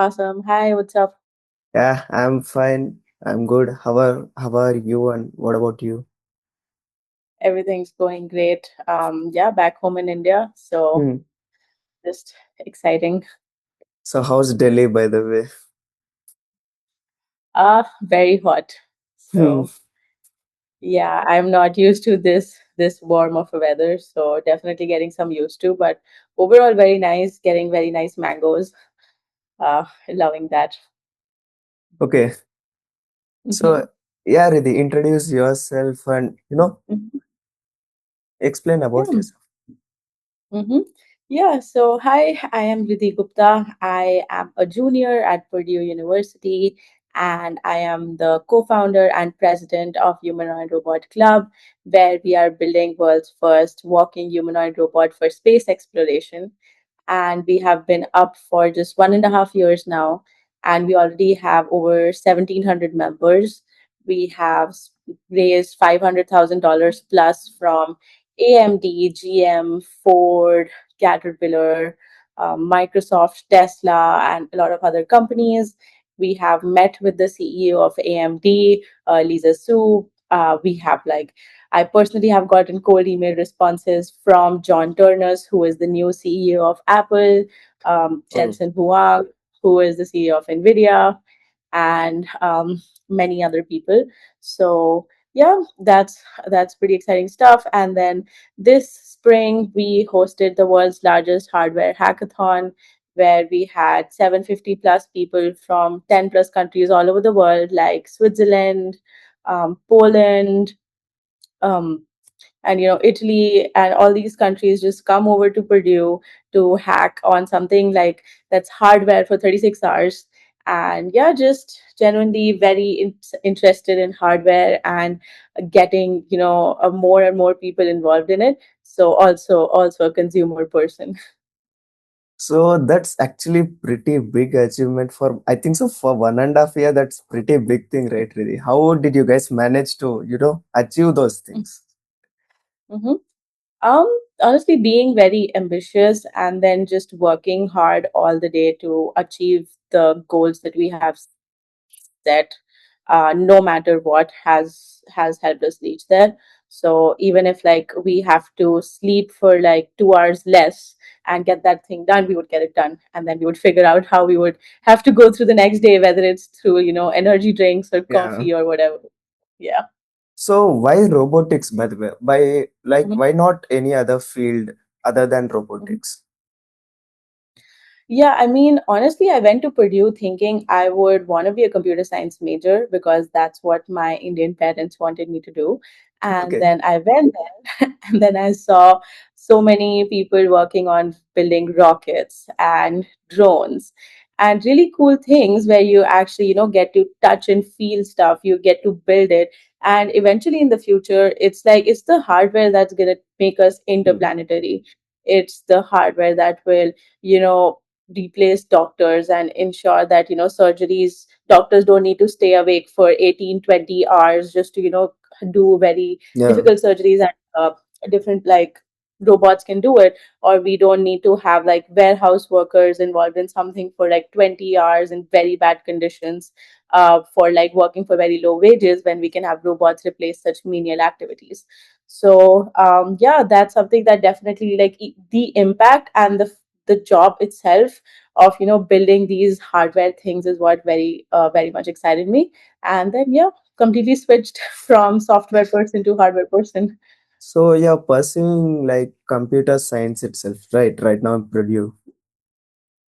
Awesome. Hi, what's up? Yeah, I'm fine. I'm good. How are you and what about you? Everything's going great. Yeah, back home in India, so Hmm. just exciting. So how's Delhi by the way? Very hot. Hmm. So yeah, I'm not used to this warm of a weather, so definitely getting some used to. But overall, very nice. Getting very nice mangoes. Loving that. Okay. Mm-hmm. So yeah, Riddhi, introduce yourself and Mm-hmm. explain about Yeah. yourself. Mm-hmm. Yeah, so hi, I am Riddhi Gupta. I am a junior at Purdue University, and I am the co-founder and president of Humanoid Robot Club, where we are building world's first walking humanoid robot for space exploration. And we have been up for just 1.5 years now, and we already have over 1,700 members. We have raised $500,000 plus from AMD, GM, Ford, Caterpillar, Microsoft, Tesla, and a lot of other companies. We have met with the CEO of AMD, Lisa Su. We have I personally have gotten cold email responses from John Turners, who is the new CEO of Apple, Oh. Jensen Huang, who is the CEO of NVIDIA, and many other people. So yeah, that's pretty exciting stuff. And then this spring we hosted the world's largest hardware hackathon, where we had 750 plus people from 10 plus countries all over the world, like Switzerland, Poland, um, and Italy, and all these countries just come over to Purdue to hack on something like that's hardware for 36 hours. And yeah, just genuinely very interested in hardware and getting more and more people involved in it. So also a consumer person. So that's actually pretty big achievement for I think so for 1.5 year. That's pretty big thing, right, Riddhi? How did you guys manage to, achieve those things? Mhm. Um, Honestly, being very ambitious and then just working hard all the day to achieve the goals that we have set, no matter what, has helped us reach there. So even if we have to sleep for like 2 hours less and get that thing done, we would get it done, and then we would figure out how we would have to go through the next day, whether it's through energy drinks or Yeah. coffee or whatever. Yeah. So why robotics, by the way? By like Mhm. why not any other field other than robotics? Yeah, I mean, honestly, I went to Purdue thinking I would want to be a computer science major because that's what my Indian parents wanted me to do. And Okay. then I went there, and then I saw so many people working on building rockets and drones and really cool things where you actually, get to touch and feel stuff, you get to build it. And eventually in the future, it's the hardware that's going to make us Hmm. interplanetary. It's the hardware that will you know replace doctors and ensure that surgeries, doctors don't need to stay awake for 18-20 hours just to do very Yeah. difficult surgeries, and different robots can do it. Or we don't need to have like warehouse workers involved in something for like 20 hours in very bad conditions, for like working for very low wages, when we can have robots replace such menial activities. So yeah, that's something that definitely the impact and the job itself of building these hardware things is what very much excited me. And then yeah, completely switched from software person to hardware person. So you're pursuing like computer science itself, right? Right now in Purdue.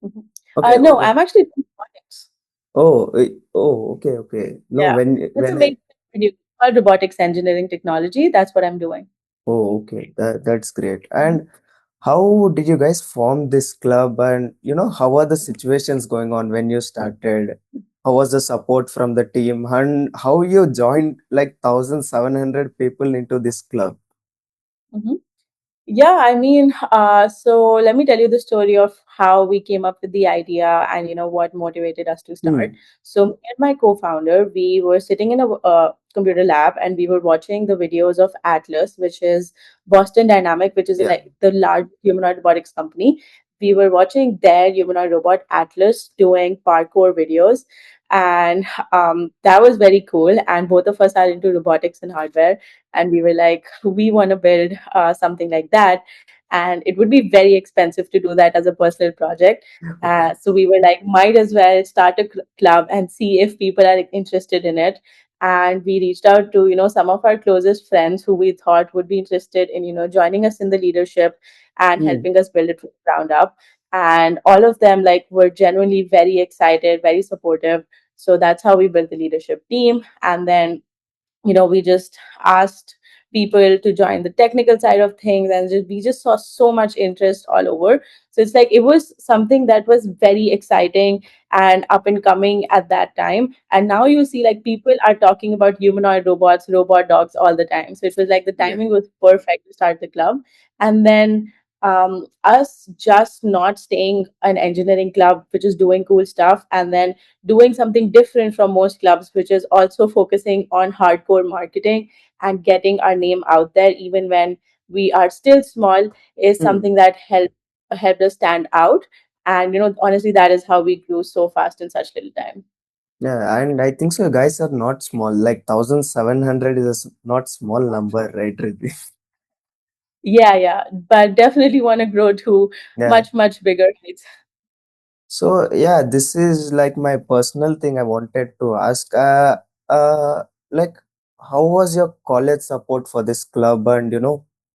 Mhm. Okay. No, I'm actually doing robotics. Oh, okay, okay. No, Yeah, that's a major robotics engineering technology. That's what I'm doing. oh, okay. That's great. And how did you guys form this club? And how are the situations going on when you started? How was the support from the team? And how you joined like 1,700 people into this club? Mhm. Yeah, I mean, so let me tell you the story of how we came up with the idea and what motivated us to start. Hmm. So me and my co-founder, we were sitting in a computer lab, and we were watching the videos of Atlas, which is Boston Dynamic, which is Yeah. like the large humanoid robotics company. we were watching their Humanoid Robot Atlas doing parkour videos. And that was very cool. And both of us are into robotics and hardware. And we were like, we want to build something like that. And it would be very expensive to do that as a personal project. So we were like, might as well start a club and see if people are interested in it. And we reached out to some of our closest friends who we thought would be interested in joining us in the leadership and Hmm. helping us build it from the ground up. And all of them like were genuinely very excited, very supportive. So that's how we built the leadership team. And then we just asked people to join the technical side of things, and we just saw so much interest all over. So it's like it was something that was very exciting and up and coming at that time. And now you see like people are talking about humanoid robots, robot dogs all the time. So it was like the Yeah. timing was perfect to start the club. And then us just not staying an engineering club which is doing cool stuff, and then doing something different from most clubs, which is also focusing on hardcore marketing and getting our name out there, even when we are still small, is Hmm. something that helped us stand out. And honestly, that is how we grew so fast in such little time. Yeah, and I think so. You guys are not small. Like 1,700 is a not small number, right, Riddhi? Yeah, yeah, but definitely want to grow to Yeah. much bigger heights. So yeah, this is like my personal thing I wanted to ask. Like, how was your college support for this club, and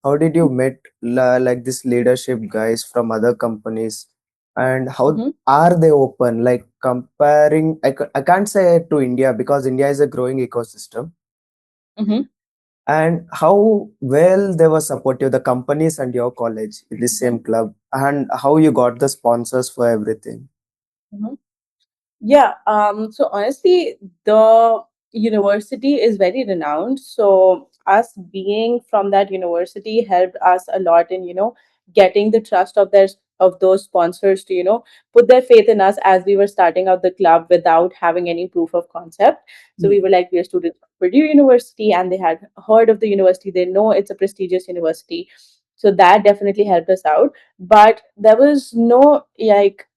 how did you met like this leadership guys from other companies, and how Mm-hmm, are they open? Like comparing, I can't say to India because India is a growing ecosystem, mm-hmm, and how well they were supportive, the companies and your college in the same club, and how you got the sponsors for everything. mm-hmm. Yeah, so honestly, the university is very renowned. So us being from that university helped us a lot in, getting the trust of those sponsors to, put their faith in us as we were starting out the club without having any proof of concept. So we were like, we're students of Purdue University, and they had heard of the university. They know it's a prestigious university. So that definitely helped us out. But there was no like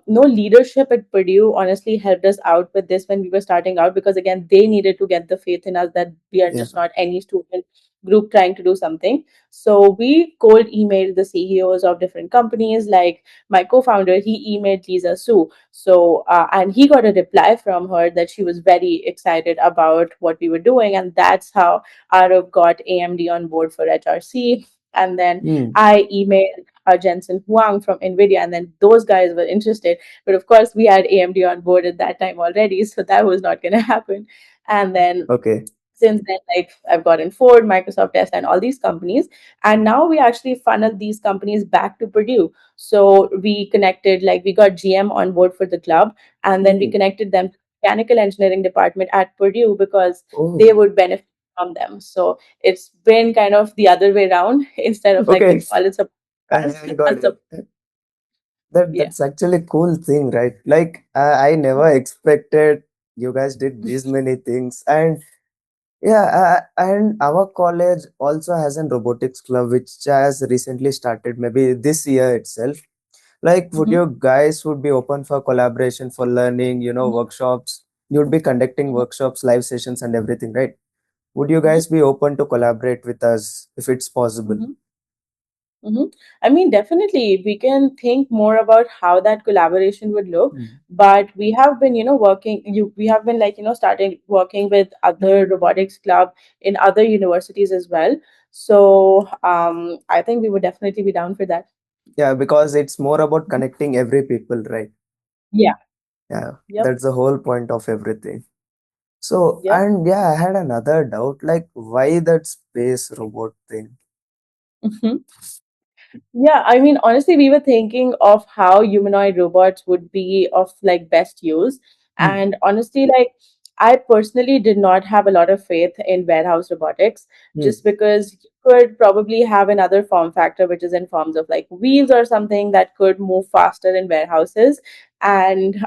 no leadership at Purdue honestly helped us out with this when we were starting out, because again they needed to get the faith in us that we are Yeah. just not any student group trying to do something. So we cold emailed the CEOs of different companies. Like my co-founder, he emailed Lisa Su. So and he got a reply from her that she was very excited about what we were doing, and that's how Arav got AMD on board for HRC. And then Hmm. I emailed Jensen Huang from NVIDIA, and then those guys were interested. But of course, we had AMD on board at that time already, so that was not going to happen. And then Okay. since then, like I've gotten Ford, Microsoft, Tesla, and all these companies. And now we actually funneled these companies back to Purdue. So we connected, like we got GM on board for the club, and then we Hmm. connected them to the mechanical engineering department at Purdue because they Oh, would benefit from them. So it's been kind of the other way around. Instead of like okay. the college support us, I got us it. support. Yeah. That's actually a cool thing, right? Like I never expected you guys did these many things, and yeah, and our college also has a robotics club which has recently started, maybe this year itself. Like, would Mhm, you guys would be open for collaboration, for learning, mhm, workshops? You'd be conducting mhm, workshops, live sessions, and everything, right? Would you mhm, guys be open to collaborate with us if it's possible? mhm. Mm-hmm. I mean, definitely, we can think more about how that collaboration would look. Hmm. But we have been, we have been like, starting working with other robotics club in other universities as well. So I think we would definitely be down for that. Yeah, because it's more about Mhm. connecting every people, right? Yeah. Yeah, Yep. that's the whole point of everything. So, Yep. and yeah, I had another doubt, like why that space robot thing? Yeah, I mean, honestly, we were thinking of how humanoid robots would be of like best use. Hmm. And honestly, like, I personally did not have a lot of faith in warehouse robotics Hmm. just because you could probably have another form factor, which is in forms of like wheels or something that could move faster in warehouses. And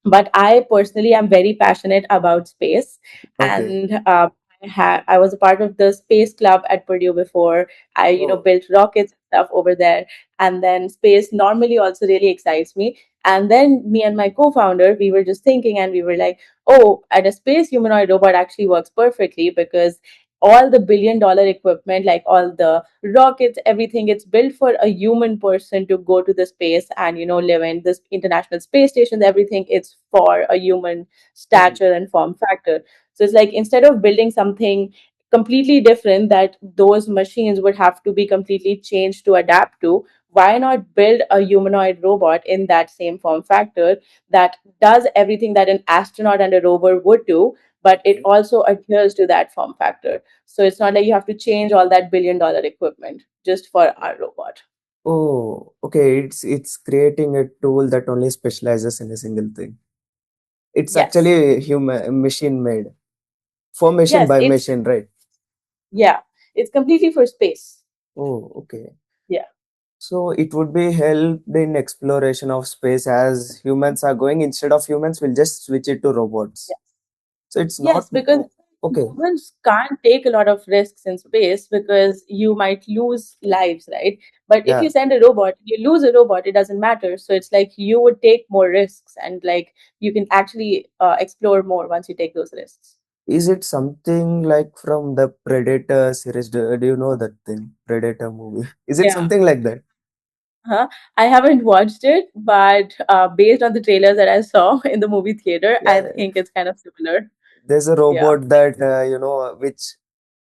but I personally am very passionate about space, Okay. and I I was a part of the space club at Purdue before. I, Oh. built rockets and stuff over there. And then space normally also really excites me. And then me and my co-founder, we were just thinking and we were like, oh, and a space humanoid robot actually works perfectly because all the billion-dollar equipment, like all the rockets, everything, it's built for a human person to go to the space and, live in this international space stations, everything, it's for a human Hmm. stature and form factor. So it's like instead of building something completely different that those machines would have to be completely changed to adapt to, why not build a humanoid robot in that same form factor that does everything that an astronaut and a rover would do, but it Okay. also adheres to that form factor. So it's not like you have to change all that billion-dollar equipment just for our robot. Oh, okay. It's creating a tool that only specializes in a single thing. It's Yes. actually human machine made for machine Yes, by it's machine, right? yeah, it's completely for space. Oh, okay. Yeah. So it would be helped in exploration of space as humans are going. Instead of humans, we'll just switch it to robots. So it's not Yes, because okay. humans can't take a lot of risks in space because you might lose lives, right? But if you Yeah. send a robot, you lose a robot, it doesn't matter. So it's like you would take more risks and like you can actually explore more once you take those risks. Is it something like from the Predator series? Do you know that thing? Predator movie. Is it Yeah. something like that? Huh? I haven't watched it, but based on the trailers that I saw in the movie theater, I Yeah. think it's kind of similar. There's a Yeah. robot that which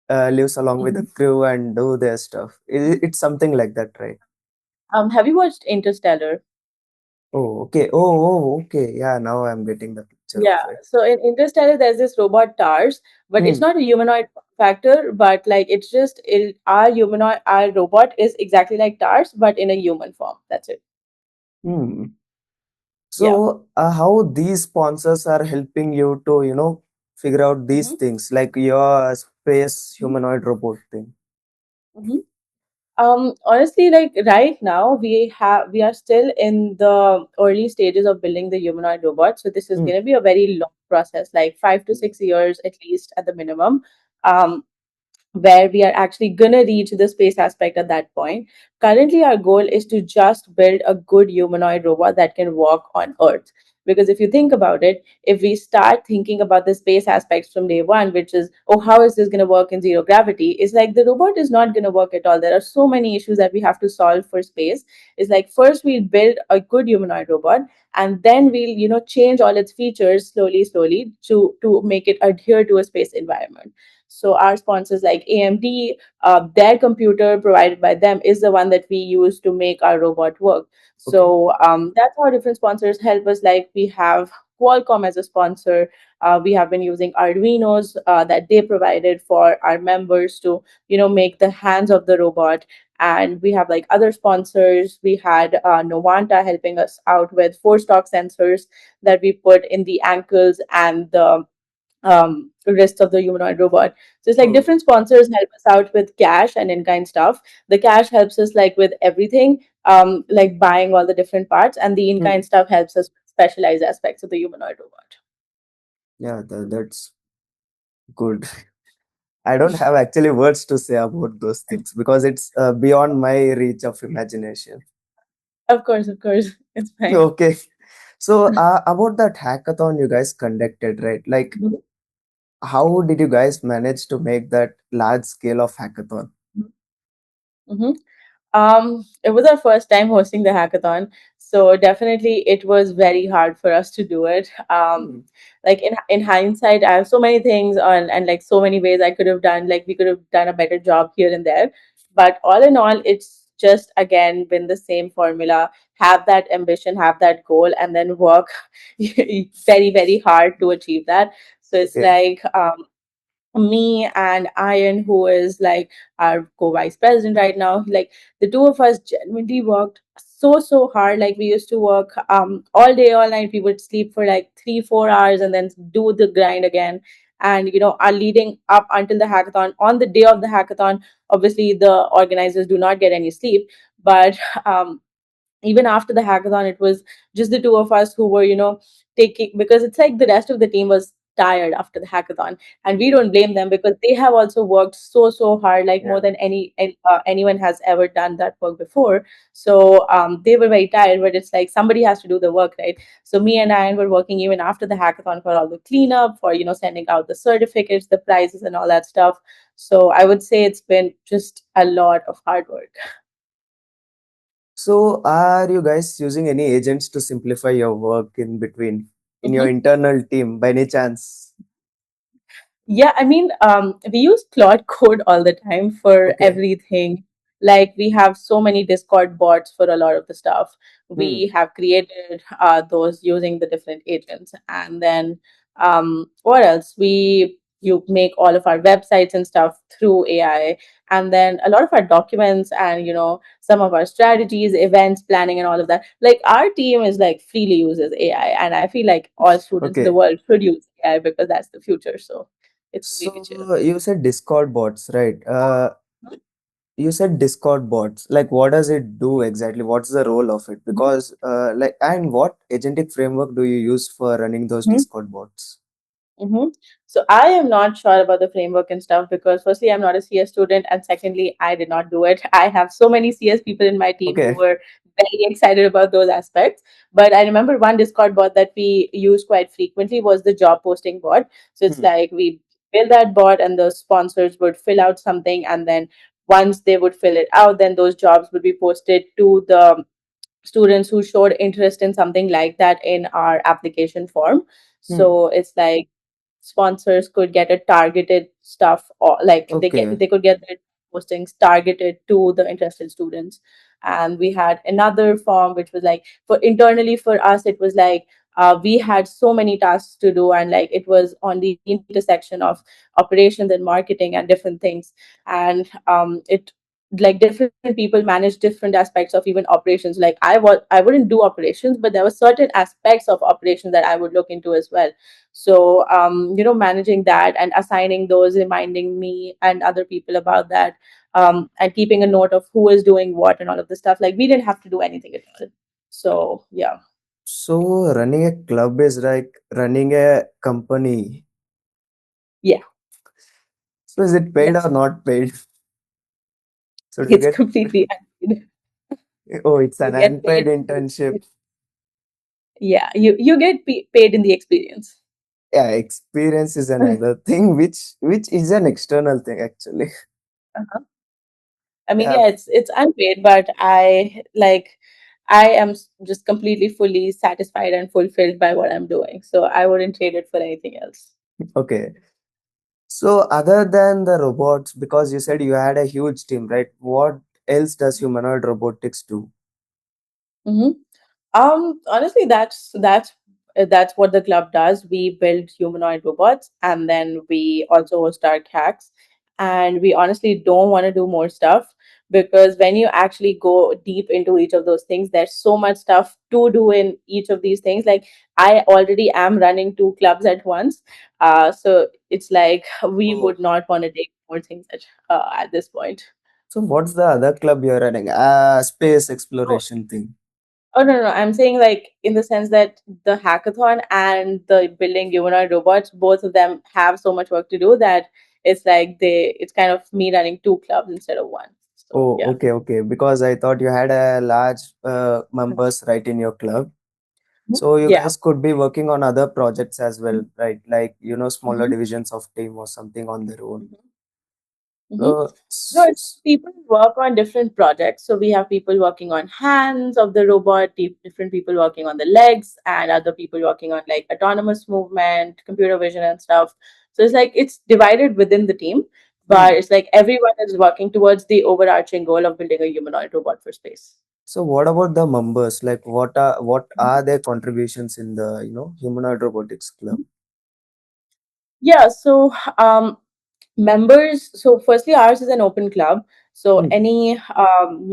lives along with the Mhm. crew and do their stuff. It's something like that, right? Have you watched Interstellar? Oh, okay. Okay. Yeah, now I'm getting the picture of Yeah, it. so in Interstellar, there's this robot TARS, but it's Hmm. not a humanoid factor, but like it's just our humanoid, our robot is exactly like TARS, but in a human form. That's it. Hmm. Yeah. So, how these sponsors are helping you to, figure out these hmm things like your space humanoid robot thing? hmm Honestly, like right now, we are still in the early stages of building the humanoid robot. So this is Hmm. going to be a very long process, like 5 to 6 years at least at the minimum. Um, where we are actually going to reach the space aspect at that point. Currently, our goal is to just build a good humanoid robot that can walk on Earth. Because if you think about it, if we start thinking about the space aspects from day one, which is, oh, how is this going to work in zero gravity? It's like the robot is not going to work at all. There are so many issues that we have to solve for space. It's like first we'll build a good humanoid robot, and then we'll, change all its features slowly, slowly to make it adhere to a space environment. So our sponsors like AMD, their computer provided by them is the one that we use to make our robot work. Okay. So that's how different sponsors help us. Like we have Qualcomm as a sponsor. We have been using Arduinos that they provided for our members to, make the hands of the robot. And we have like other sponsors. We had Novanta helping us out with force torque sensors that we put in the ankles and the rest of the humanoid robot. So it's like Oh. different sponsors help us out with cash and in-kind stuff. The cash helps us like with everything, like buying all the different parts, and the Hmm. in-kind stuff helps us with specialized aspects of the humanoid robot. Yeah, that's good. I don't have actually words to say about those things because it's beyond my reach of imagination. Of course, it's fine. Okay. So, about that hackathon you guys conducted, right? Like, how did you guys manage to make that large scale of hackathon? Mhm. It was our first time hosting the hackathon, so definitely it was very hard for us to do it. Hmm. Like in hindsight, I have so many things on and like so many ways I could have done. Like we could have done a better job here and there, but all in all, it's just again been the same formula. Have that ambition, have that goal, and then work very hard to achieve that. So it's Okay. like me and Ian, who is like our co-vice president right now, like the two of us genuinely worked so hard. Like we used to work all day, all night. We would sleep for like 3 4 hours and then do the grind again. And are leading up until the hackathon. On the day of the hackathon, obviously the organizers do not get any sleep, but um even after the hackathon, it was just the two of us who were taking, because it's like the rest of the team was tired after the hackathon, and we don't blame them because they have also worked so hard, like more Yeah. than anyone has ever done that work before. So they were very tired, but it's like somebody has to do the work, right? So me and Ian were working even after the hackathon for all the cleanup, for sending out the certificates, the prizes, and all that stuff. So I would say it's been just a lot of hard work. So, are you guys using any agents to simplify your work in between in your internal team by any chance? Yeah, I mean, we use Claude Code all the time for Okay. everything. Like, we have so many Discord bots for a lot of the stuff. Hmm. We have created those using the different agents. And then, what else? You make all of our websites and stuff through AI. And then a lot of our documents and, some of our strategies, events, planning, and all of that. Like, our team is like freely uses AI. And I feel like all students in the Okay. world should use AI because that's the future. So, it's really chill. So you said Discord bots, right? You said Discord bots. Like, what does it do exactly? What's the role of it? Because, like, and what agentic framework do you use for running those Mhm. Discord bots? Mm-hmm. So I am not sure about the framework and stuff because firstly, I'm not a CS student, and secondly, I did not do it. I have so many CS people in my team who Okay. were very excited about those aspects. But I remember one Discord bot that we used quite frequently was the job posting bot. So it's Hmm. like we build that bot, and the sponsors would fill out something, and then once they would fill it out, then those jobs would be posted to the students who showed interest in something like that in our application form. Hmm. So it's like sponsors could get a targeted stuff, or like Okay. they could get their postings targeted to the interested students. And we had another form which was like, for internally for us it was like, we had so many tasks to do, and like it was on the intersection of operations and marketing and different things. And it like different people manage different aspects of even operations. Like I wouldn't do operations, but there were certain aspects of operations that I would look into as well. So managing that and assigning those, reminding me and other people about that, and keeping a note of who is doing what and all of this stuff, like we didn't have to do anything at all. So yeah. So running a club is like running a company. Yeah. So is it Yeah. paid or not paid? So do you It's get, completely unpaid. oh, it's You an get unpaid paid. internship. Yeah, you get paid in the experience. Yeah, experience is another thing, which is an external thing actually. Uh-huh. I mean, Yeah, yeah, it's unpaid, but I am just completely fully satisfied and fulfilled by what I'm doing. So I wouldn't trade it for anything else. okay. So other than the robots, because you said you had a huge team, right? What else does humanoid robotics do? Mm-hmm. Honestly, that's what the club does. We build humanoid robots, and then we also host our hacks. And we honestly don't want to do more stuff because when you actually go deep into each of those things, there's so much stuff to do in each of these things. Like I already am running two clubs at once, so it's like we Oh, would not want to take more things at this point. so what's the other club you're running? Space exploration thing. Oh no, no, I'm saying like in the sense that the hackathon and the building humanoid robots, both of them have so much work to do that it's kind of me running two clubs instead of one. So Oh, yeah. okay, okay. Because I thought you had a large members right in your club. Mhm. So you Yeah. guys could be working on other projects as well, right? Like, smaller Mm-hmm. divisions of team or something on their own. Mm-hmm. So, No, people work on different projects. So we have people working on hands of the robot, different people working on the legs, and other people working on like autonomous movement, computer vision, and stuff. So it's like it's divided within the team, but hmm. it's like everyone is working towards the overarching goal of building a humanoid robot for space. So what about the members? Like, what are their contributions in the, humanoid robotics club? Yeah, so members, so firstly, ours is an open club. So Hmm. any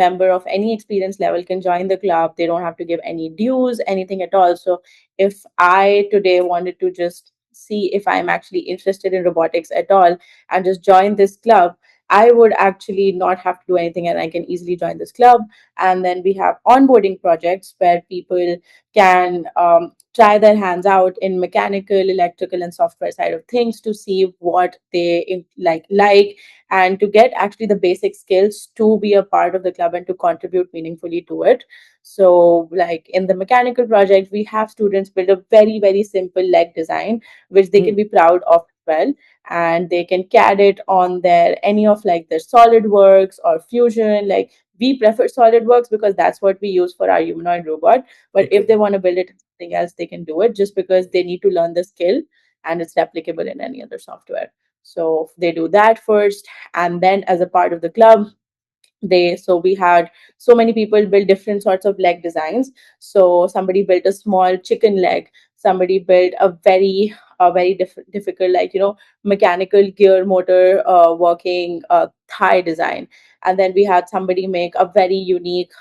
member of any experience level can join the club. They don't have to give any dues, anything at all. So if I today wanted to just see if I'm actually interested in robotics at all and just join this club, I would actually not have to do anything and I can easily join this club. And then we have onboarding projects where people can try their hands out in mechanical, electrical, and software side of things to see what they like, and to get actually the basic skills to be a part of the club and to contribute meaningfully to it. So, like in the mechanical project, we have students build a very, very simple leg design, which they can Hmm. be proud of as well. And they can CAD it on their any of like their SolidWorks or Fusion. Like we prefer SolidWorks because that's what we use for our humanoid robot. But if Okay. they want to build it in something else, they can do it just because they need to learn the skill and it's replicable in any other software. So they do that first, and then as a part of the club, we had so many people build different sorts of leg designs. So somebody built a small chicken leg, somebody built a very difficult, like, mechanical gear motor working thigh design. And then we had somebody make a very unique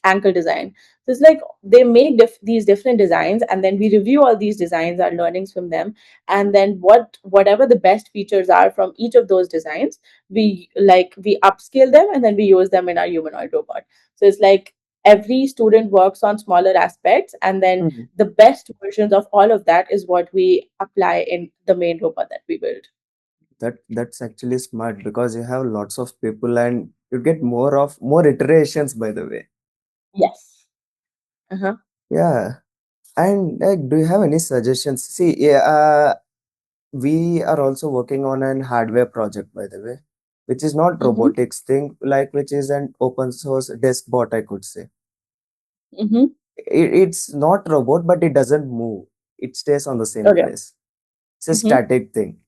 ankle design. So it's like they make these different designs, and then we review all these designs, our learnings from them, and then whatever the best features are from each of those designs, we upscale them and then we use them in our humanoid robot. So it's like every student works on smaller aspects, and then Hmm. the best versions of all of that is what we apply in the main robot that we build. That's actually smart because you have lots of people and you get more iterations, by the way. Yes. Uh-huh. Yeah. And like, do you have any suggestions? See, yeah, we are also working on an hardware project, by the way, which is not Mm-hmm. robotics thing, like which is an open source desk bot, I could say. Mm-hmm. It's not robot, but it doesn't move. It stays on the same Okay. place. It's a Mm-hmm. static thing.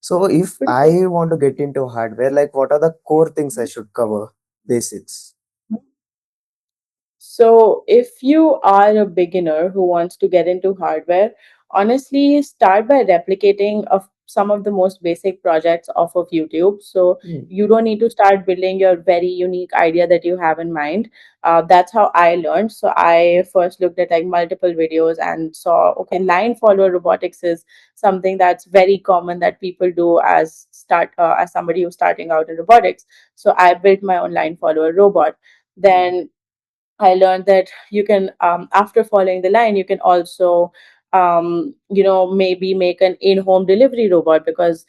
So if Pretty cool. I want to get into hardware, like what are the core things I should cover? Basics. So, if you are a beginner who wants to get into hardware, honestly, start by replicating of some of the most basic projects off of YouTube. So, Hmm. you don't need to start building your very unique idea that you have in mind. That's how I learned. So, I first looked at like multiple videos and saw, okay, line follower robotics is something that's very common that people do as somebody who's starting out in robotics. So, I built my own line follower robot. Hmm. Then I learned that you can, after following the line, you can also, maybe make an in-home delivery robot because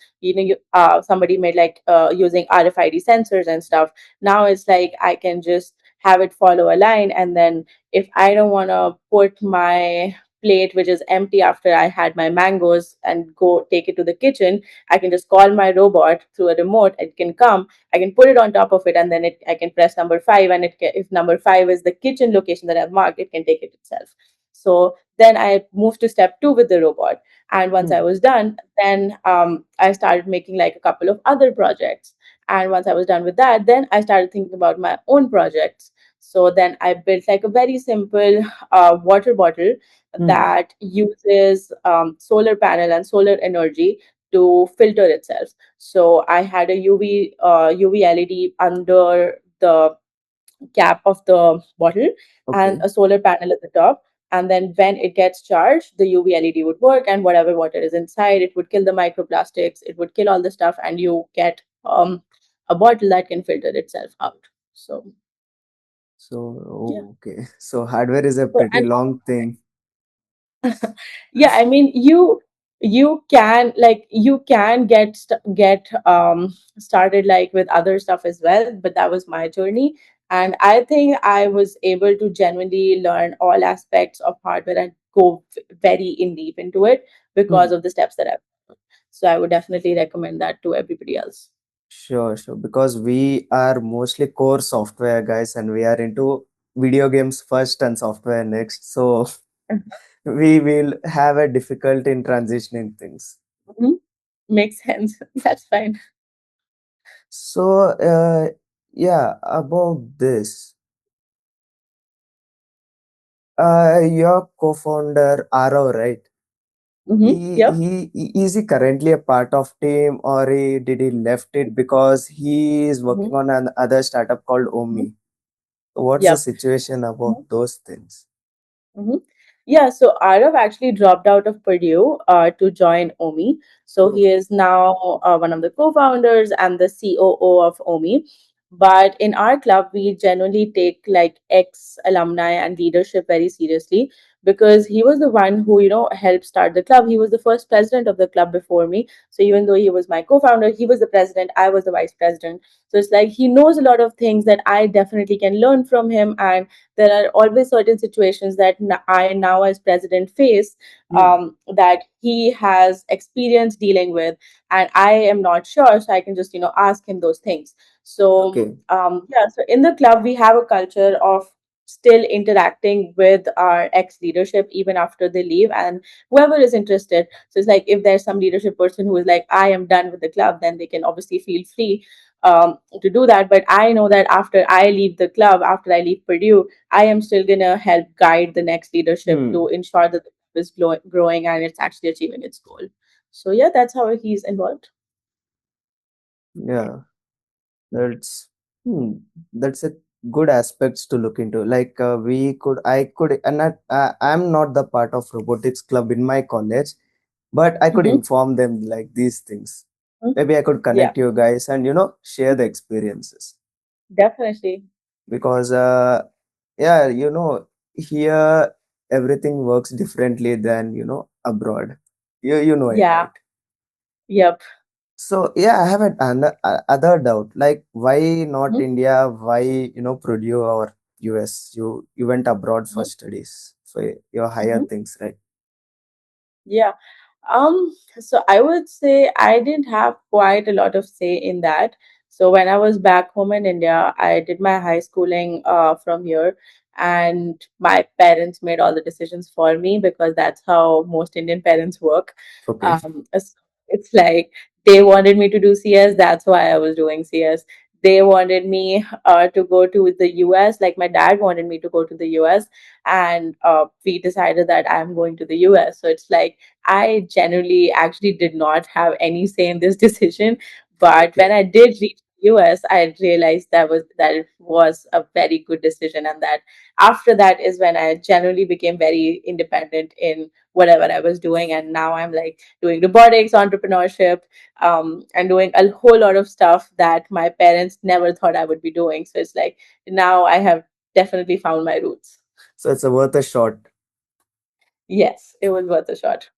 somebody made like using RFID sensors and stuff. Now it's like I can just have it follow a line, and then if I don't want to put my plate which is empty after I had my mangoes and go take it to the kitchen, I can just call my robot through a remote. It can come, I can put it on top of it, and then I can press number five, and if number five is the kitchen location that I've marked, it can take it itself. So then I moved to step two with the robot, and once I Hmm. was done, then I started making like a couple of other projects. And once I was done with that, then I started thinking about my own projects. So then I built like a very simple water bottle Hmm. that uses solar panel and solar energy to filter itself. So I had a UV LED under the cap of the bottle and Okay. a solar panel at the top. And then when it gets charged, the UV LED would work, and whatever water is inside, it would kill the microplastics, it would kill all the stuff, and you get a bottle that can filter itself out. So So, yeah. oh, okay. So hardware is a So pretty and long thing. yeah, I mean, you can get started like with other stuff as well, but that was my journey. And I think I was able to genuinely learn all aspects of hardware and go very in deep into it because Hmm. of the steps that I've. So I would definitely recommend that to everybody else. Sure, sure. Because we are mostly core software guys and we are into video games first and software next. So we will have a difficulty in transitioning things. Mhm. Makes sense. That's fine. So, yeah, about this, your co-founder Arav, right? Yep. Is he currently a part of team or did he left it because he is Hmm. working on another startup called Omi? What's the Yep. situation about those things? Mhm. Yeah, so Arav actually dropped out of Purdue to join OMI. So Oh, he is now one of the co-founders and the COO of OMI. But in our club, we genuinely take like ex alumni and leadership very seriously, because he was the one who, helped start the club. He was the first president of the club before me. So even though he was my co-founder, he was the president, I was the vice president. So it's like he knows a lot of things that I definitely can learn from him. And there are always certain situations that I now as president face, hmm. that he has experience dealing with, and I am not sure, so I can just ask him those things. So Okay. yeah, so in the club we have a culture of still interacting with our ex leadership even after they leave, and whoever is interested. So it's like if there's some leadership person who is like, I am done with the club, then they can obviously feel free to do that. But I know that after I leave the club, after I leave Purdue, I am still gonna help guide the next leadership to Hmm. ensure that the club is growing and it's actually achieving its goal. So yeah, that's how he's involved. Yeah. That's hmm, that's a good aspects to look into. Like I could, and I'm not the part of robotics club in my college, but I could Mm-hmm. inform them like these things. Maybe I could Yeah, connect you guys and share the experiences definitely. because yeah, here everything works differently than abroad. You know it, Yeah. right? Yep. So yeah, I have other doubt. Like, why not Mhm. India? Why Purdue or US? You went abroad for Mhm. studies for your higher Mhm. things, right? Yeah. So I would say I didn't have quite a lot of say in that. So when I was back home in India, I did my high schooling from here, and my parents made all the decisions for me, because that's how most Indian parents work. Okay. It's like they wanted me to do CS, that's why I was doing CS. They wanted me to go to the US, like my dad wanted me to go to the US, and we decided that I'm going to the US. So it's like I generally actually did not have any say in this decision. But when Okay. I did reach the US, I realized that it was a very good decision, and that after that is when I generally became very independent in whatever I was doing. And now I'm like doing robotics, entrepreneurship, and doing a whole lot of stuff that my parents never thought I would be doing. So it's like now I have definitely found my roots. So it's a worth a shot. Yes, it was worth a shot.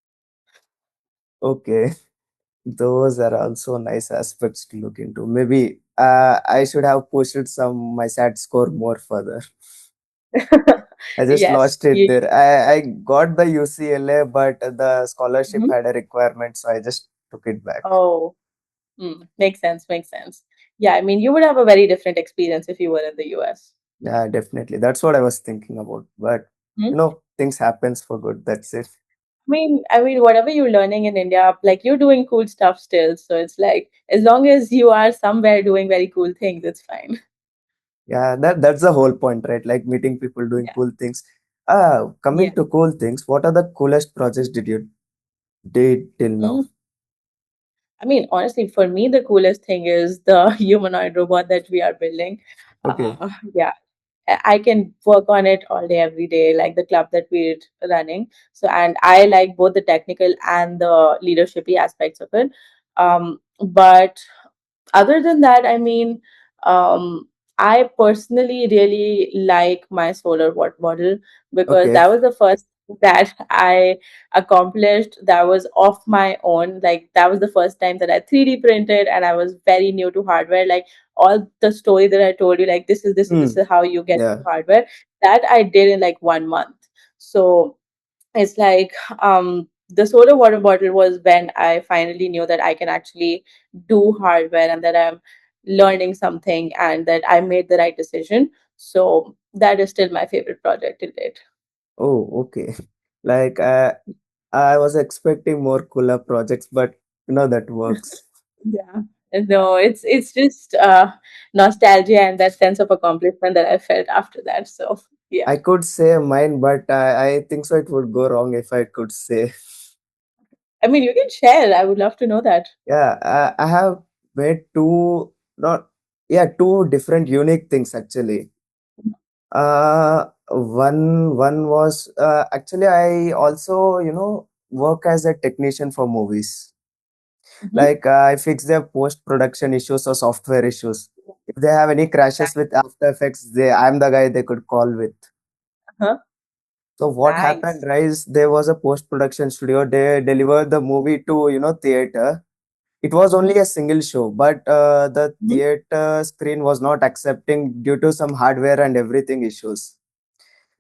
Okay. Those are also nice aspects to look into. Maybe I should have pushed my SAT score more further. I just Yes, lost it you. there. I got the UCLA, but the scholarship Mhm. had a requirement, so I just took it back. Oh, makes sense. Makes sense. Yeah, I mean, you would have a very different experience if you were in the US. Yeah, definitely. That's what I was thinking about. But things happens for good. That's it. I mean, whatever you're learning in India, like you're doing cool stuff still. So it's like as long as you are somewhere doing very cool things, it's fine. Yeah, that's the whole point, right? Like meeting people doing Yeah. cool things. Yeah. Coming to cool things, what are the coolest projects did you did till now? Mm. I mean, honestly, for me, the coolest thing is the humanoid robot that we are building. Okay. Yeah, I can work on it all day, every day, like the club that we're running. So, and I like both the technical and the leadershipy aspects of it. But other than that, I mean, I personally really like my solar water model, because Okay. that was the first that I accomplished that was of my own. Like that was the first time that I 3D printed, and I was very new to hardware. Like all the story that I told you, like this Hmm. is how you get Yeah. into hardware, that I did in like 1 month. So it's like the soda water bottle was when I finally knew that I can actually do hardware, and that I'm learning something, and that I made the right decision. So that is still my favorite project to date. Oh, okay. Like I was expecting more cooler projects, but that works. Yeah. No, it's just nostalgia and that sense of accomplishment that I felt after that. So yeah. I could say mine, but I think so it would go wrong if I could say. I mean, you can share. I would love to know that. Yeah, I have made not yeah, two different unique things actually. One was actually I also work as a technician for movies. Mm-hmm. Like I fix their post production issues or software issues. If they have any crashes with After Effects, they I'm the guy they could call with. Uh-huh. So what happened, Nice. guys? There was a post production studio. They delivered the movie to theater. It was only a single show, but the Mm-hmm. theater screen was not accepting due to some hardware and everything issues.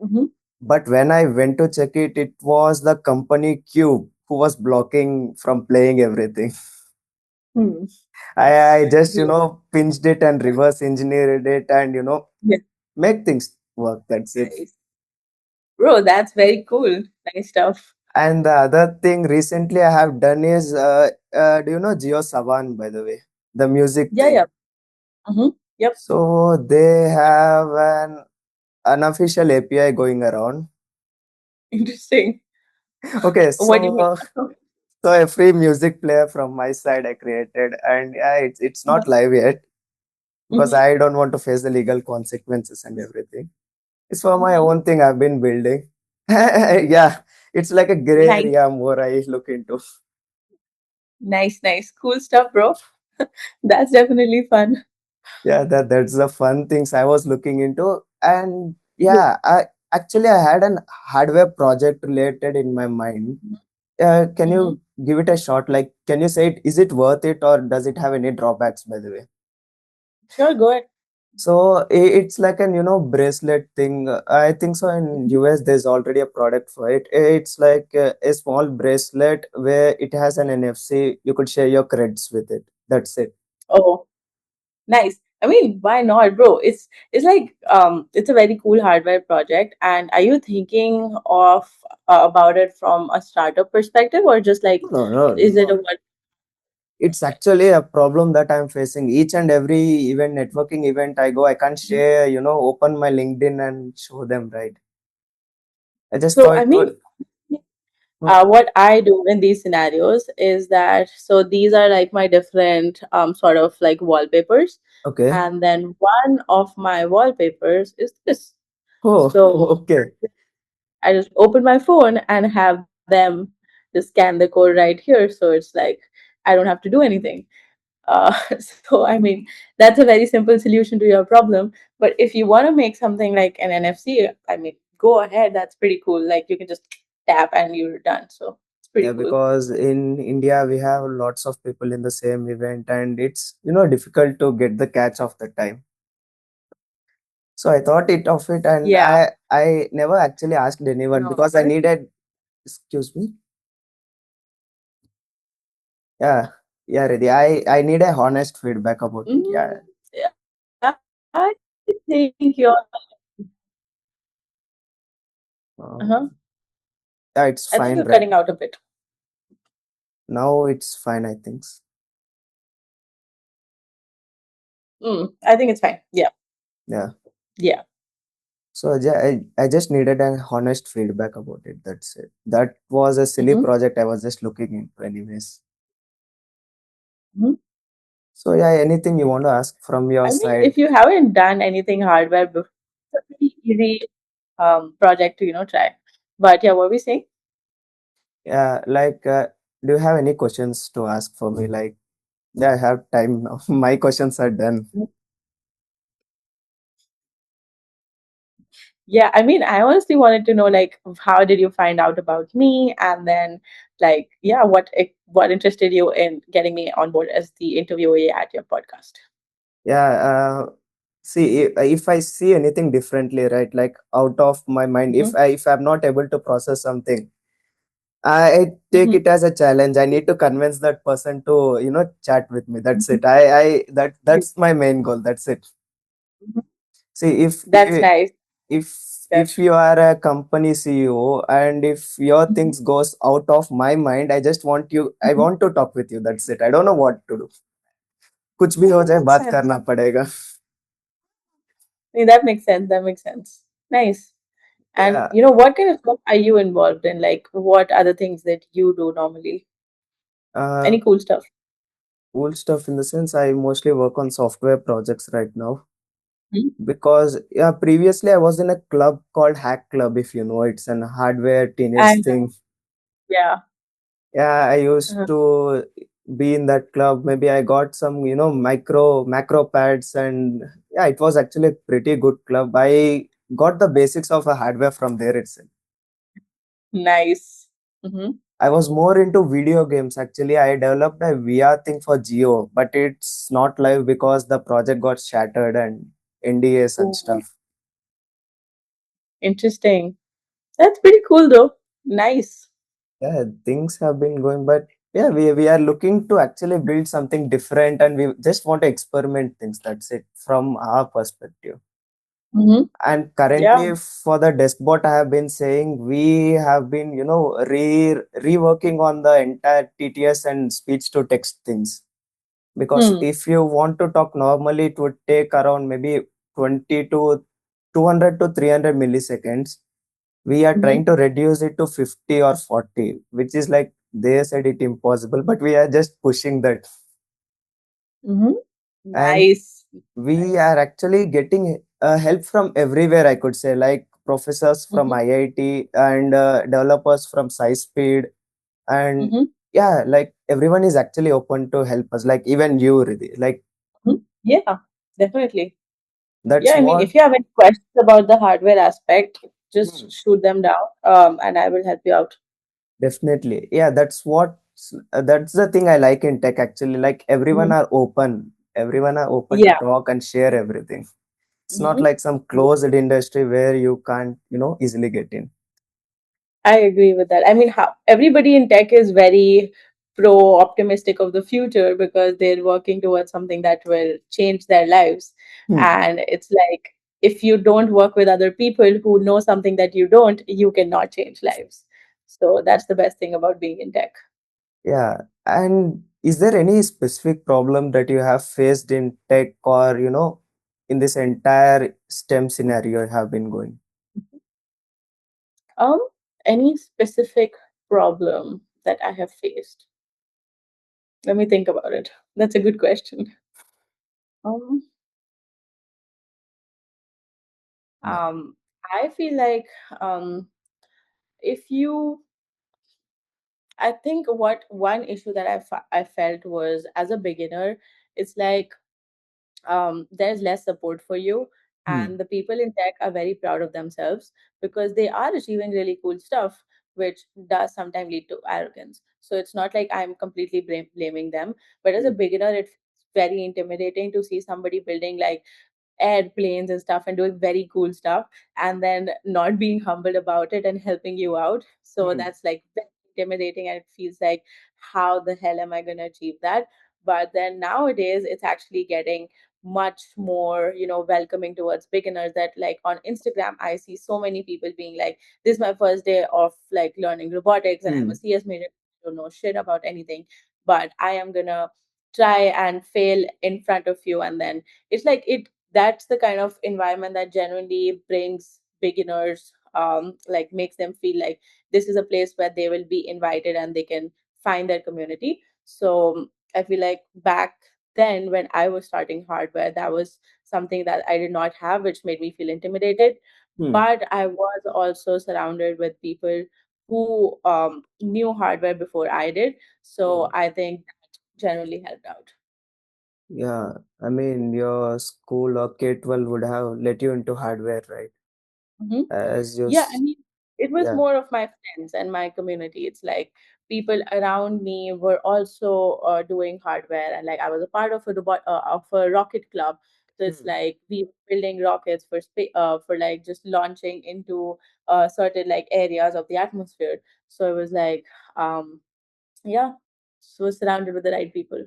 Mm-hmm. But when I went to check it, it was the company Cube who was blocking from playing everything. Hmm. I just, Bro, pinched it and reverse engineered it and, yeah, make things work. That's it. nice. Bro, that's very cool. Nice stuff. And the other thing recently I have done is, do you know Geo Savan, by the way? The music Yeah, thing. yeah. Mm-hmm. Yep. So they have an unofficial API going around. Interesting. Okay, What do you mean? so a free music player from my side I created, and yeah, it's not live yet because Mm-hmm. I don't want to face the legal consequences and everything. It's for my Mm-hmm. own thing I've been building. Yeah, it's like a gray Nice, area more I look into. nice, nice. Cool stuff, bro. That's definitely fun. Yeah, that's the fun things I was looking into. And Yeah. yeah, I had an hardware project related in my mind. Can Mm-hmm. you give it a shot? Like, can you say it? Is it worth it, or does it have any drawbacks? By the way, Sure, go ahead. so it's like an bracelet thing. I think so. In US, there's already a product for it. It's like a small bracelet where it has an NFC. You could share your credits with it. That's it. Oh, nice. I mean, why not, bro? It's like it's a very cool hardware project. And are you thinking of about it from a startup perspective, or just like No, no, is it a no. one? It's actually a problem that I'm facing. Each and every event, networking event I go, I can't share. Open my LinkedIn and show them. Right. I just So thought I it would. mean, No. what I do in these scenarios is that so these are like my different sort of like wallpapers, Okay. and then one of my wallpapers is this. Oh, So okay. I just open my phone and have them just scan the code right here. So it's like I don't have to do anything. So I mean that's a very simple solution to your problem. But if you want to make something like an NFC, I mean, go ahead. That's pretty cool. Like you can just tap and you're done. So it's Yeah, pretty cool. because in India we have lots of people in the same event, and it's difficult to get the catch of the time. So I thought it of it, and Yeah. I never actually asked anyone No, because I needed. Excuse me. Yeah, yeah, Riddhi. I need a honest feedback about it. mm, Yeah. yeah, I think you're. Uh, Uh-huh. yeah, it's I think fine, you're right? cutting out a bit. Now it's fine, I think. I think it's fine. Yeah. Yeah. Yeah. So I just needed an honest feedback about it. That's it. That was a silly Mm-hmm. project I was just looking into, anyways. Mm-hmm. So yeah, anything you want to ask from your I mean, side? if you haven't done anything hardware before, it's a pretty easy project to try. But yeah, what were we saying? Yeah, like, do you have any questions to ask for me? Like, yeah, I have time now. My questions are done. Yeah, I mean, I honestly wanted to know like how did you find out about me, and then like yeah, what interested you in getting me on board as the interviewee at your podcast? Yeah, see, if I see anything differently, right, like out of my mind, Mm-hmm. if I'm not able to process something, I take Mm-hmm. it as a challenge. I need to convince that person to, chat with me. That's it. That's my main goal. That's it. Mhm. See, That's nice. That. if you are a company CEO and if your Mhm. things goes out of my mind, I Mhm. want to talk with you. That's it. I don't know what to do. कुछ भी Yeah, हो that जाए makes बात sense. करना पड़ेगा. I mean, that makes sense. That makes sense. Nice. And Yeah. what kind of stuff are you involved in? Like, what are the things that you do normally? Uh, Any cool stuff? cool stuff in the sense I mostly work on software projects right now. Mhm. because yeah, previously I was in a club called Hack Club, if you know. It's an hardware teenage And thing. yeah. Yeah, I used Uh-huh. to be in that club. Maybe I got some, macro pads, and yeah, it was actually a pretty good club. I got the basics of a hardware from there itself. Nice. Mm-hmm. I was more into video games actually. I developed a VR thing for Geo, but it's not live because the project got shattered and NDAs and Ooh, stuff. interesting. That's pretty cool though. Nice. Yeah, things have been going, but yeah, we are looking to actually build something different, and we just want to experiment things. That's it from our perspective. Mm-hmm. And Yeah. currently, for the deskbot, I have been saying we have been, reworking on the entire TTS and speech to text things. Because Hmm. if you want to talk normally, it would take around maybe 20 to 200 to 300 milliseconds. We are Mm-hmm. trying to reduce it to 50 or 40, which is like they said it impossible, but we are just pushing that. Mm-hmm. And Nice. we are actually getting help from everywhere, I could say, like professors from Mm-hmm. IIT and developers from SciSpeed. And Mm-hmm. yeah, like everyone is actually open to help us, like even you, Riddhi. Like Mm-hmm. Yeah, definitely. Yeah, that's I mean, what. if you have any questions about the hardware aspect, Hmm. just shoot them down, and I will help you out. Definitely. Yeah, that's the thing I like in tech actually. Like everyone Mhm. are open. Everyone are open to Yeah. talk and share everything. It's not Hmm. like some closed industry where you can't, easily get in. I agree with that. I mean, how everybody in tech is very pro optimistic of the future because they're working towards something that will change their lives. Hmm. And it's like if you don't work with other people who know something that you don't, you cannot change lives. So that's the best thing about being in tech. Yeah. And is there any specific problem that you have faced in tech or, in this entire STEM scenario you have been going? Um, any specific problem that I have faced? Let me think about it. That's a good question. Um, Yeah. um, I feel like um, if you, I think what one issue that I felt was as a beginner, it's like there's less support for you, Hmm. and the people in tech are very proud of themselves because they are achieving really cool stuff, which does sometimes lead to arrogance. So it's not like I'm completely blaming them, but as a Hmm. beginner, it's very intimidating to see somebody building like airplanes and stuff and doing very cool stuff and then not being humble about it and helping you out. So Hmm. that's like very intimidating and it feels like how the hell am I going to achieve that? But then nowadays it's actually getting much more, welcoming towards beginners, that like on Instagram I see so many people being like, this is my first day of like learning robotics and I'm a Hmm. CS major, I don't know shit about anything, but I am gonna try and fail in front of you. And then it's like it that's the kind of environment that genuinely brings beginners, like makes them feel like this is a place where they will be invited and they can find their community. So I feel like back then when I was starting hardware, that was something that I did not have, which made me feel intimidated. Hmm. But I was also surrounded with people who knew hardware before I did, so Oh. I think that generally helped out. Yeah. I mean, your school or K-12 would have let you into hardware, right? Mhm. As you, Yeah, I mean, it was yeah. more of my friends and my community. It's like people around me were also doing hardware, and like I was a part of a rocket club. So it's Hmm. like we were building rockets for like just launching into certain like areas of the atmosphere. So it was like, yeah, so surrounded with the right people.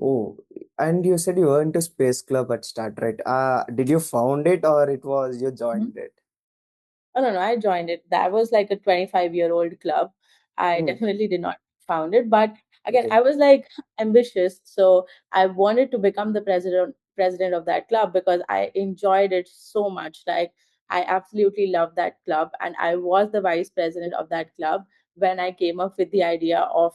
Oh, and you said you were into Space Club at start, right? Did you found it or it was you joined it? Oh, no, no, I joined it. That was like a 25-year-old club. I Hmm. definitely did not found it. But again, Okay. I was like ambitious. So I wanted to become the president of that club because I enjoyed it so much. Like I absolutely loved that club. And I was the vice president of that club when I came up with the idea of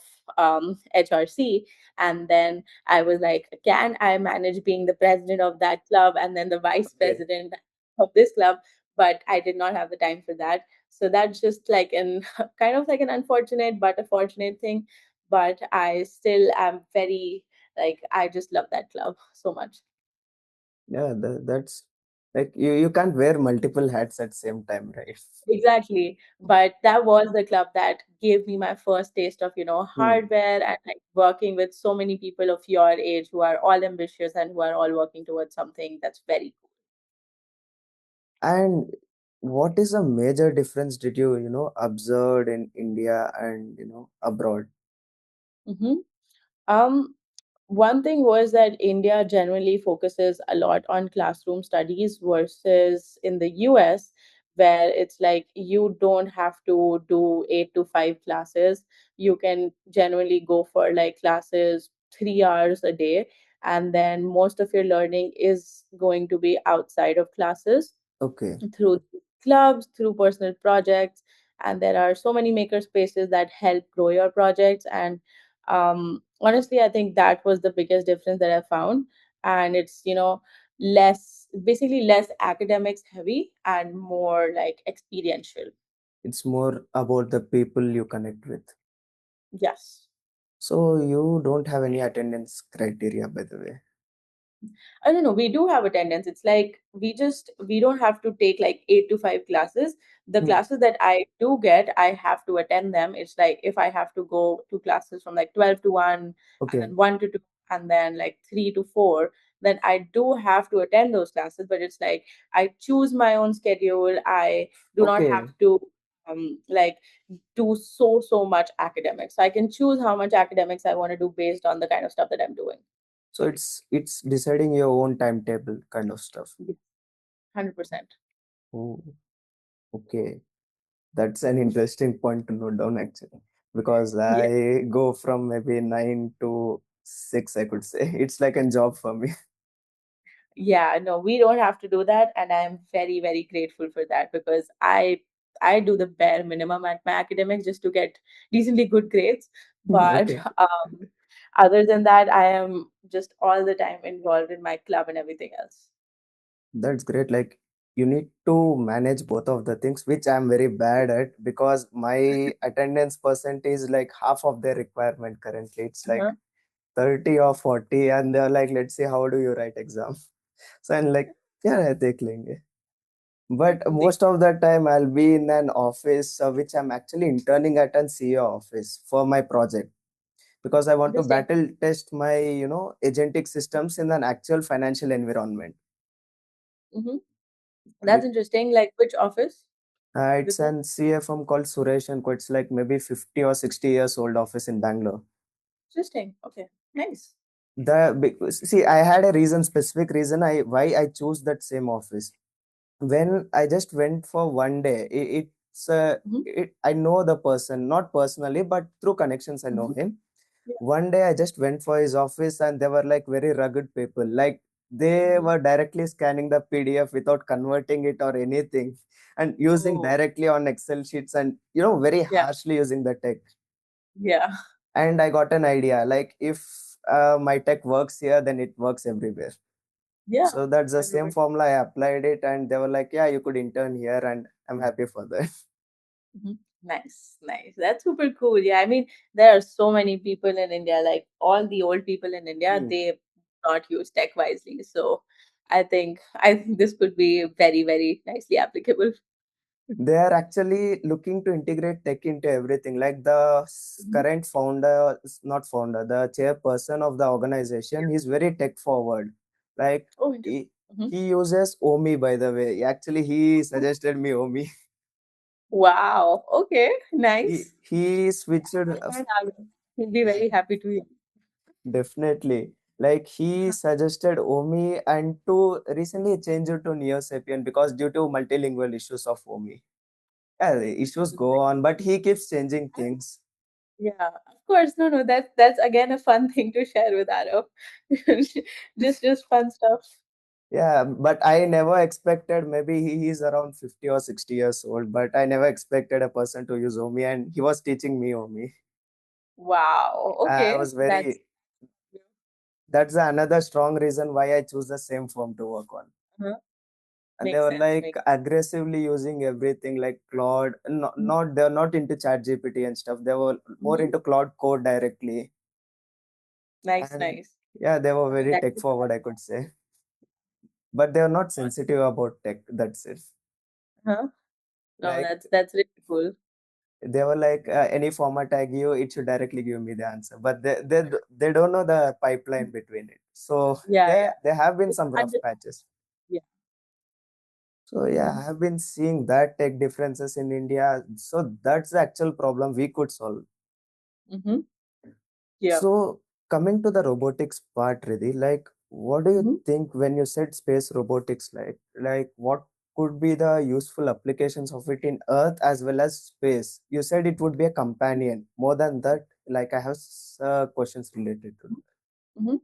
HRC. And then I was like, can I manage being the president of that club and then the vice Okay. president of this club? But I did not have the time for that. So that's just like an kind of like an unfortunate but a fortunate thing. But I still am very, like, I just love that club so much. Yeah, that's like you can't wear multiple hats at same time, right? Exactly. But that was the club that gave me my first taste of, Hmm. hardware and like working with so many people of your age who are all ambitious and who are all working towards something that's very And what is a major difference did you observed in India and abroad? cool. One thing was that India generally focuses a lot on classroom studies versus in the US, where it's like you don't have to do 8 to 5 classes. You can generally go for like classes 3 hours a day, and then most of your learning is going to be outside of classes Okay, through clubs, through personal projects, and there are so many maker spaces that help grow your projects. And honestly, I think that was the biggest difference that I found. And it's less, basically less academics heavy and more like experiential. it's more about the people you connect with. Yes. So you don't have any attendance criteria, by the way. I don't know. We do have attendance. It's like we don't have to take like 8 to 5 classes. The Hmm. classes that I do get, I have to attend them. It's like if I have to go to classes from like 12 to 1, and Okay, then 1 to 2, and then like 3 to 4, then I do have to attend those classes. But it's like I choose my own schedule. I do not have okay. to like do so much academics. So I can choose how much academics I want to do based on the kind of stuff that I'm doing. So it's deciding your own timetable kind of stuff. 100%. Oh, okay. That's an interesting point to note down actually. Because Yeah. I go from maybe 9 to 6, I could say. It's like a job for me. Yeah, no, we don't have to do that, and I'm very, very grateful for that because I do the bare minimum at my academics just to get decently good grades. But Okay. other than that, I am just all the time involved in my club and everything else. That's great. Like you need to manage both of the things, which I'm very bad at because my attendance percent is like half of their requirement currently. It's like Uh-huh. 30 or 40, and they're like, let's see, how do you write exam? So I'm like, yeah, take lenge. But They- most of the time I'll be in an office which I'm actually interning at an CEO office for my project because I want to Interesting. battle test my agentic systems in an actual financial environment. Hmm. That's interesting. Like which office is It's it for? an CA firm called Suresh and Co. It's like maybe 50 or 60 years old office in Bangalore. Interesting. Okay. Nice. See, I had a reason, specific reason why I choose that same office. When I just went for one day, Hmm. I know the person, not personally, but through connections I know Hmm. him. Yeah. One day I just went for his office and they were like very rugged people. Like they Hmm. were directly scanning the PDF without converting it or anything and using Oh, directly on Excel sheets and very yeah. harshly using the tech. Yeah. And I got an idea like if my tech works here, then it works everywhere. Yeah. So that's the same 100%. formula. I applied it and they were like, yeah, you could intern here, and I'm happy for that. Mhm. Nice, nice. That's super cool. Yeah, I mean, there are so many people in India, like all the old people in India, Hmm. they not use tech wisely. So I think this could be very, very nicely applicable. They are actually looking to integrate tech into everything. Like the Mhm. current founder, not founder, the chairperson of the organization, he's very tech forward. Like Oh, interesting. he, Mhm. he uses Omi, by the way. Actually, he suggested me Omi. Wow. Okay. He Nice. he switched I might have it. He'll be very happy to hear. definitely. Like he Uh-huh. suggested Omi and to recently change it to Neo Sapien because due to multilingual issues of Omi. Yeah, the issues go on, but he keeps changing things. Yeah, of course. No, no, that's again a fun thing to share with Arav. Just fun stuff. Yeah, but I never expected, maybe he is around 50 or 60 years old, but I never expected a person to use Omi, and he was teaching me Omi. Wow. I Okay. was very, that's another strong reason why I choose the same firm to work on. Uh-huh. And they Makes were sense. like Makes aggressively using everything like Claude, Mhm. they're not into Chat GPT and stuff. They were more Mhm. into Claude code directly. Nice, And nice. yeah, they were very That's tech forward, I could say. But they are not sensitive about tech. That's it. huh. No, Like that's really cool. they were like any format I give, it should directly give me the answer. But they don't know the pipeline between it. So Yeah, there have been yeah. some rough patches. Yeah. So yeah, Mm-hmm. I have been seeing that tech differences in India. So that's the actual problem we could solve. Mm-hmm. Yeah. So coming to the robotics part, Riddhi, like what do you Mm-hmm. think when you said space robotics, like what could be the useful applications of it in Earth as well as space? You said it would be a companion. More than that, like I have questions related to Mm-hmm.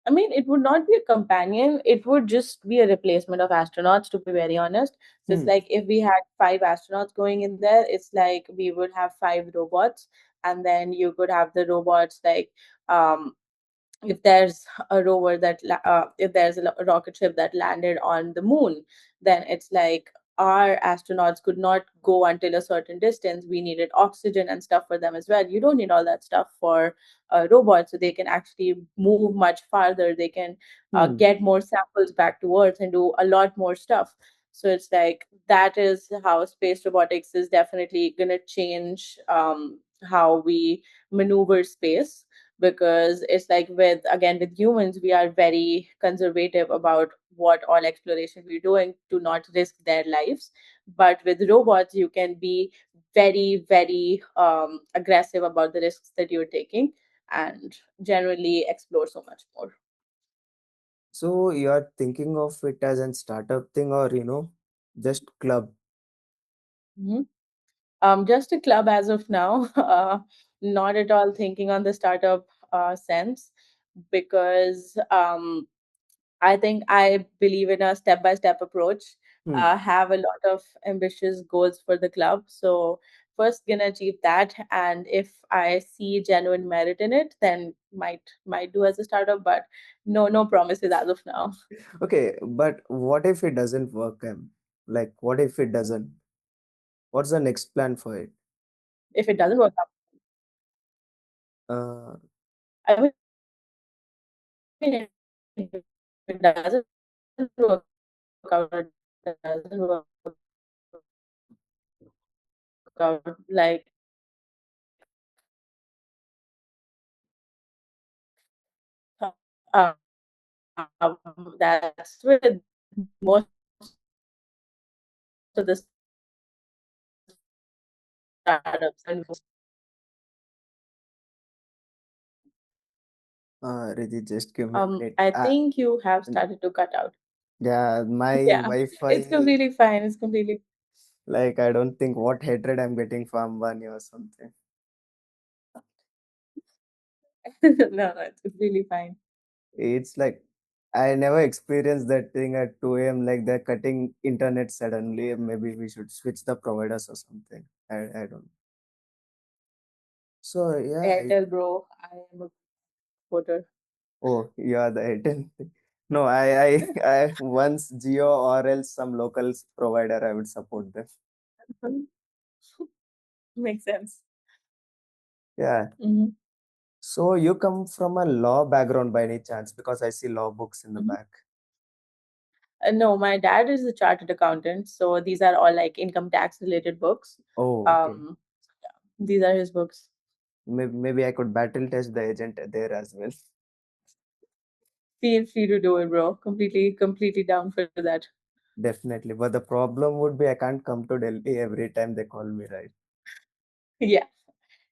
I mean, it would not be a companion. It would just be a replacement of astronauts, to be very honest. So that. it's like if we had five astronauts going in there, it's like we would have five robots, and then you could have the robots like um if there's a rover if there's a rocket ship that landed on the moon, then it's like our astronauts could not go until a certain distance. We needed oxygen and stuff for them as well. You don't need all that stuff for a robot, so they can actually move much farther. They can Hmm. get more samples back to earth and do a lot more stuff. So it's like that is how space robotics is definitely going to change how we maneuver space, because it's like with humans we are very conservative about what all exploration we're doing to not risk their lives, but with robots you can be very aggressive about the risks that you're taking and generally explore so much more. So you are thinking of it as a startup thing or just club? Mhm. Just a club as of now. Not at all thinking on the startup sense, because I think I believe in a step by step approach. Hmm. Have a lot of ambitious goals for the club. So first gonna achieve that, and if I see genuine merit in it, then might do as a startup. But no promises as of now. Okay, but what if it doesn't work? Like, what if it doesn't? What's the next plan for it? If it doesn't work out, Uh, I mean, if it doesn't work out, it doesn't work out. Like that's with most of the startups and Riddhi, just give me a minute. I think you have started to cut out. Yeah, my Yeah, it's Wi-Fi, completely fine. It's completely like, I don't think what hatred I'm getting from Ambani or something. no, it's completely fine. It's like, I never experienced that thing at 2 a.m. Like they're cutting internet suddenly. Maybe we should switch the providers or something. I don't. So yeah, Airtel, bro. I am a voter. oh, you are the Airtel. No, I once Geo or else some local provider, I would support them. Makes sense. Yeah. Hmm. So you come from a law background by any chance? Because I see law books in the Hmm. back. No, my dad is a chartered accountant, so these are all like income tax related books. Oh, okay. Um, these are his books. Maybe I could battle test the agent there as well. Feel free to do it, bro. Completely down for that. Definitely. But the problem would be I can't come to Delhi every time they call me, right? Yeah,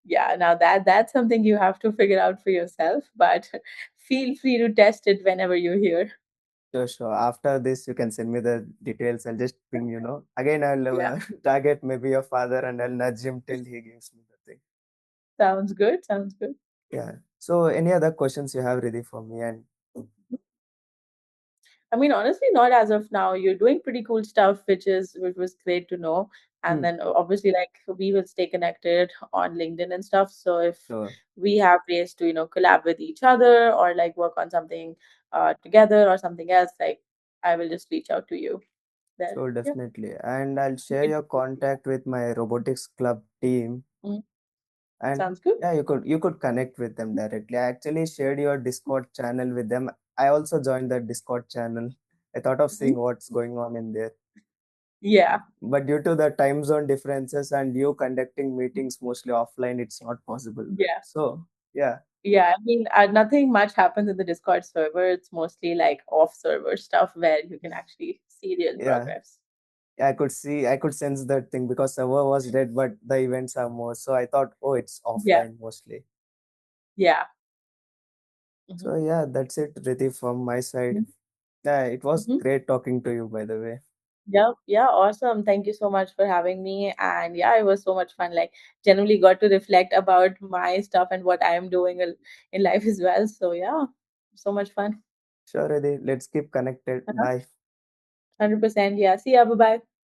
yeah. Now that's something you have to figure out for yourself, but feel free to test it whenever you're here. Sure, sure. After this, you can send me the details. I'll just ping, Again, I'll Yeah, target maybe your father and I'll nudge him till he gives me the thing. sounds good. Sounds good. Yeah. So, any other questions you have ready for me? And I mean, honestly, not as of now. You're doing pretty cool stuff, which was great to know. And Hmm. then obviously, like we will stay connected on LinkedIn and stuff. So if Sure. we have ways to collab with each other or like work on something together or something else, like I will just reach out to you. Then Sure, yeah, definitely. And I'll we share can. your contact with my robotics club team. Mm, And sounds good. yeah, you could connect with them directly. I actually shared your Discord channel with them. I also joined the Discord channel. I thought of Mhm. seeing what's going on in there. Yeah, But due to the time zone differences and you conducting meetings mostly offline, it's not possible. yeah. So yeah, Yeah, I mean, nothing much happens in the Discord server. It's mostly like off server stuff where you can actually see real yeah. progress. I could sense that thing because server was dead, but the events are more. So I thought, oh, it's Yeah, offline mostly. yeah. Hmm. So yeah, that's it, Rithi, from my side. Yeah, it was Hmm. great talking to you, by the way. Yeah, yeah, awesome. Thank you so much for having me. And yeah, it was so much fun. Like, generally got to reflect about my stuff and what I am doing in life as well. So yeah, so much fun. Sure, Rithi. Let's keep connected. Uh-huh. Bye. 100%. Yeah. See ya. Bye bye.